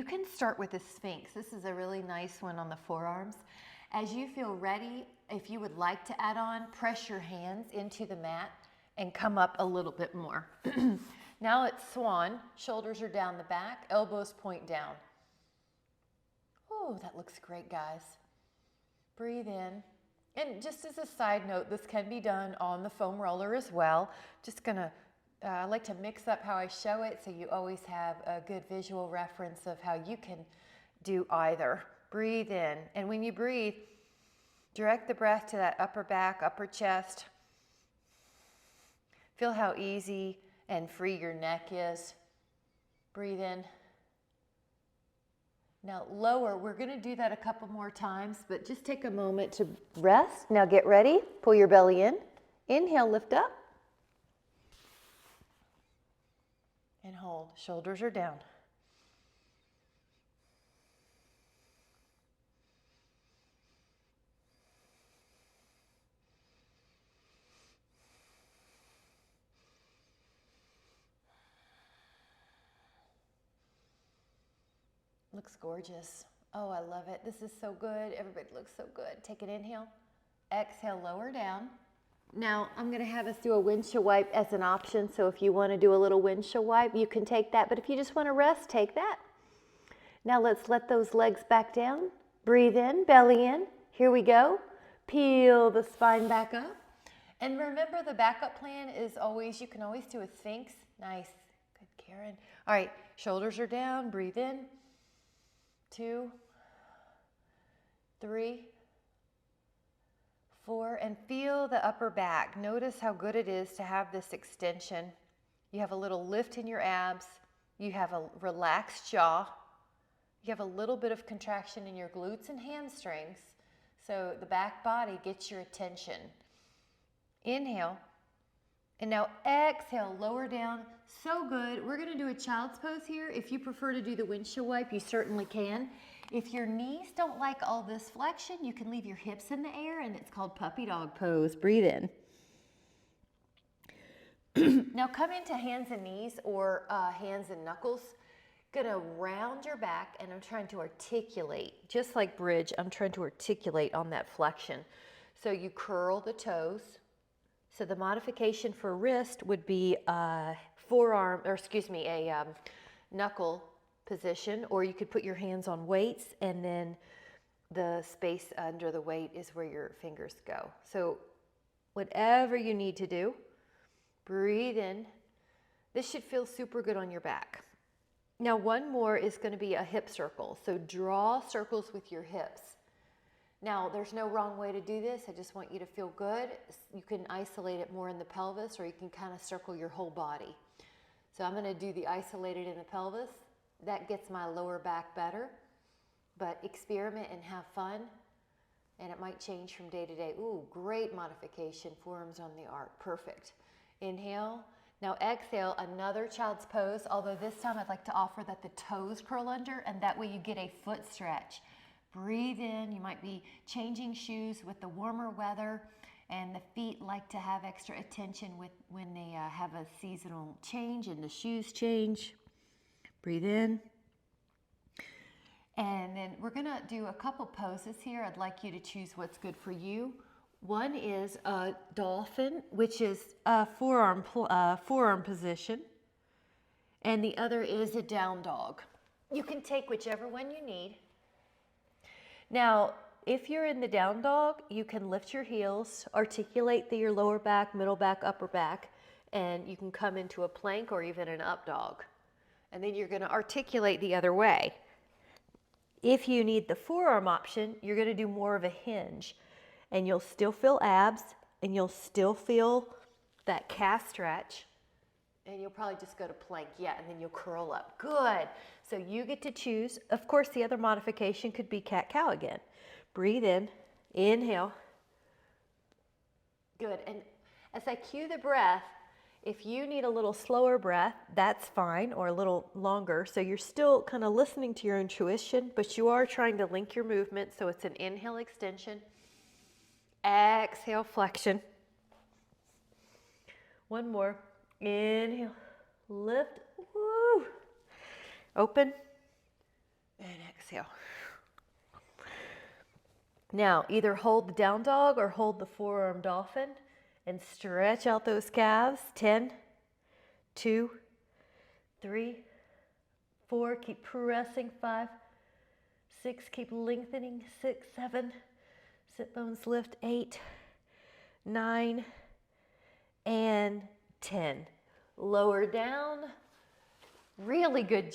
You can start with the Sphinx. This is a really nice one on the forearms. As you feel ready, if you would like to add on, press your hands into the mat and come up a little bit more. Now it's Swan. Shoulders are down the back, elbows point down. Oh, that looks great, guys. Breathe in. And just as a side note, this can be done on the foam roller as well. Just gonna, I like to mix up how I show it so you always have a good visual reference of how you can do either. Breathe in. And when you breathe, direct the breath to that upper back, upper chest. Feel how easy and free your neck is. Breathe in. Now lower, we're gonna do that a couple more times, but just take a moment to rest. Now get ready, pull your belly in. Inhale, lift up. And hold, shoulders are down. Looks gorgeous. Oh, I love it. This is so good. Everybody looks so good. Take an inhale. Exhale, lower down. Now, I'm going to have us do a windshield wipe as an option. So if you want to do a little windshield wipe, you can take that. But if you just want to rest, take that. Now let's let those legs back down. Breathe in, belly in. Here we go. Peel the spine back up. And remember, the backup plan is always, you can always do a Sphinx. Nice. Good, Karen. All right, shoulders are down. Breathe in. 2, 3, 4, and feel the upper back. Notice how good it is to have this extension. You have a little lift in your abs. You have a relaxed jaw. You have a little bit of contraction in your glutes and hamstrings. So the back body gets your attention. Inhale. And now exhale, lower down. So good. We're going to do a child's pose here. If you prefer to do the windshield wipe, you certainly can. If your knees don't like all this flexion, you can leave your hips in the air, and it's called puppy dog pose. Breathe in. Now come into hands and knees or hands and knuckles. Gonna round your back, and I'm trying to articulate. Just like bridge, I'm trying to articulate on that flexion. So you curl the toes. So the modification for wrist would be a knuckle position, or you could put your hands on weights, and then the space under the weight is where your fingers go. So whatever you need to do, breathe in. This should feel super good on your back. Now one more is going to be a hip circle. So draw circles with your hips. Now, there's no wrong way to do this. I just want you to feel good. You can isolate it more in the pelvis, or you can kind of circle your whole body. So I'm going to do the isolated in the pelvis. That gets my lower back better. But experiment and have fun, and it might change from day to day. Ooh, great modification. Forearms on the arc. Perfect. Inhale. Now exhale, another child's pose, although this time I'd like to offer that the toes curl under, and that way you get a foot stretch. Breathe in. You might be changing shoes with the warmer weather, and the feet like to have extra attention when they have a seasonal change and the shoes change. Breathe in. And then we're going to do a couple poses here. I'd like you to choose what's good for you. One is a dolphin, which is a forearm position, and the other is a down dog. You can take whichever one you need. Now, if you're in the down dog, you can lift your heels, articulate your lower back, middle back, upper back, and you can come into a plank or even an up dog. And then you're going to articulate the other way. If you need the forearm option, you're going to do more of a hinge, and you'll still feel abs, and you'll still feel that calf stretch, and you'll probably just go to plank, yeah, and then you'll curl up. Good. So you get to choose. Of course, the other modification could be cat-cow again. Breathe in, inhale. Good. And as I cue the breath, if you need a little slower breath, that's fine, or a little longer. So you're still kind of listening to your intuition, but you are trying to link your movement. So it's an inhale extension, exhale flexion. One more. Inhale, lift, woo. Open, exhale. Now, either hold the down dog or hold the forearm dolphin and stretch out those calves. 10, 2, 3, 4. Keep pressing. 5, 6. Keep lengthening. 6, 7. Sit bones lift. 8, 9, and 10. Lower down. Really good